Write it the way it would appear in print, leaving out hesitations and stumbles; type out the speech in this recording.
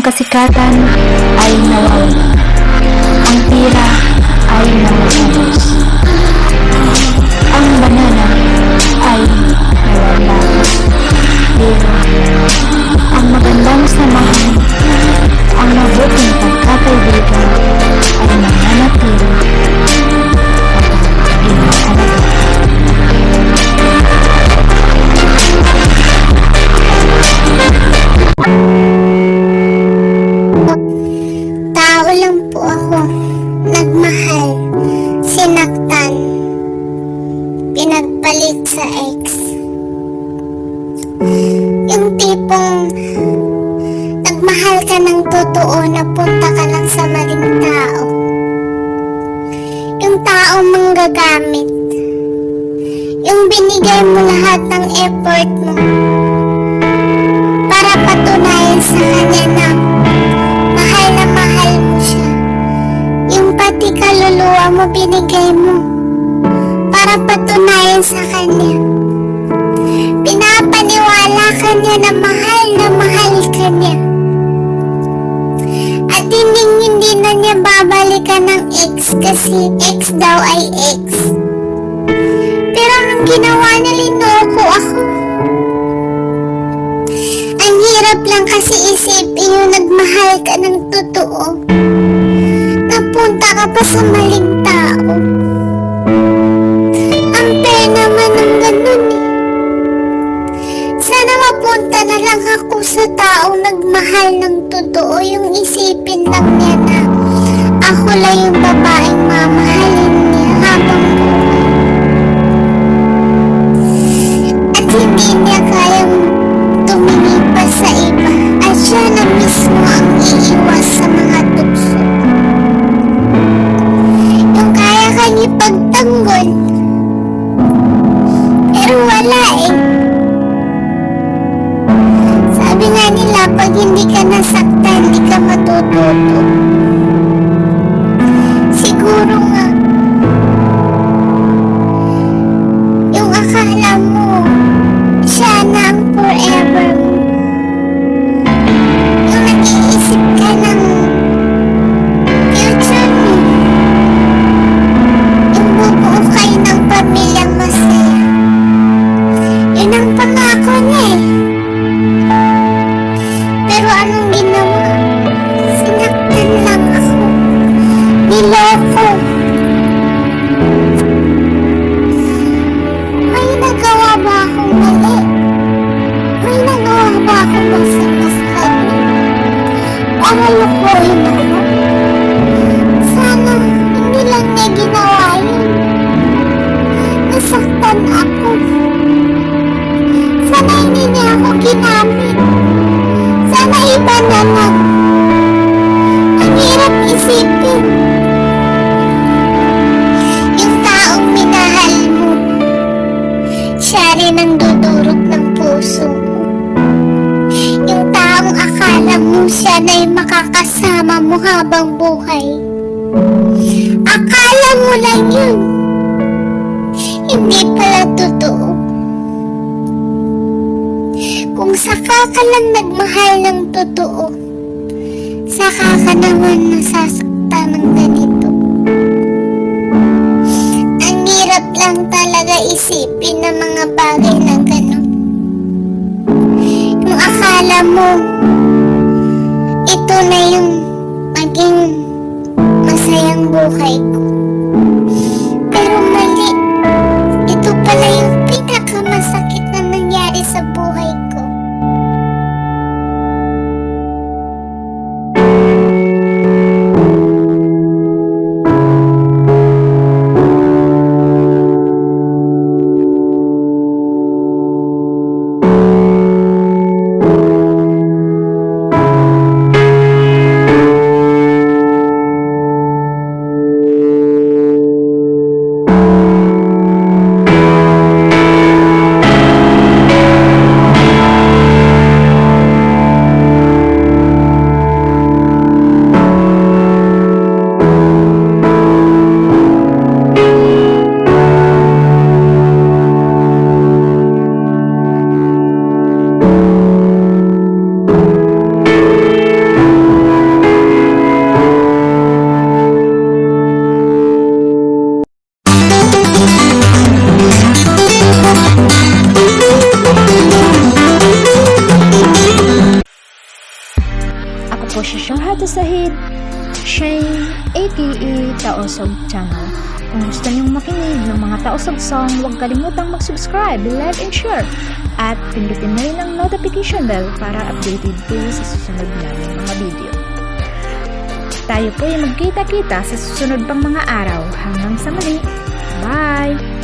kasikatan ay nawawala. Ang pira ay nawawala. Ang banana ay nawawala. Pero ang magandang samahan, ang mabuting pagkakaibigan ay mananatili kapag inaalagaan. Tao lang po ako, nagmahal, sinaktan, pinagpalit sa ex. Yung tipong nagmahal ka ng totoo, napunta ka lang sa maling tao. Yung tao manggagamit. Yung binigay mo lahat ng effort mo para patunayan sa kanya na mahal mo siya. Yung pati kaluluwa mo binigay mo para patunayan sa kanya. Pinapaniwala ka niya na mahal ka niya. At hindi na niya babalikan ng ex kasi ex daw ay ex. Pero ang ginawa niya, linoko ako. Ang hirap lang kasi isipin yung nagmahal ka ng totoo. Napunta ka pa sa maling tao. Ang fair naman ng ganun eh. Sana mapunta na lang ako sa taong nagmahal ng totoo. Yung isipin lang niya na ako lang yung babaeng mamahalin niya habang buhay. At hindi niya kayang tumingin pa sa iba. At siya na mismo ang iiwas sa mga tukso. Yung kaya kang ipagtanggol. Pero wala eh. Sabi nga nila, pag hindi ka nasaktan, hindi ka matututo. Siguro nga, yung akala mo, siya na ang forever mo. Yung nag-iisip ka ng future mo. Yung bubuo kayo ng pamilyang masaya. Yun ang pangako niya eh. Pero anong ginawa? Sinaktan lang ako. Niloko. May nagawa ba akong mali? May nagawa ba akong masama sa kanya? Para lukuhin ako? Sana hindi lang niya ginawa yun. Nasaktan ako. Sana hindi niya ako ginamit. Sana iba na lang. Ang hirap isipin. Yung taong minahal mo, siya rin ang dudurot ng puso mo. Yung taong akala mo siya na'y makakasama mo habang buhay. Akala mo lang yun. Hindi pala totoo. Kung saka ka lang nagmahal ng totoo, saka ka naman nasasaktan ng ganito. Ang hirap lang talaga isipin ng mga bagay na gano'n. Yung akala mo, ito na yung maging masayang buhay ko. Pero mali, ito pala yung pinakamasakit na nangyari sa buhay ko. po siya Sahid Shane aka Tausug Channel. Kung gusto niyong makinig ng mga Tausug song, huwag kalimutang mag-subscribe, like, and share. At pindutin na rin ang notification bell para updated kayo sa susunod namin mga video. Tayo po ay magkita-kita sa susunod pang mga araw. Hanggang sa muli. Bye!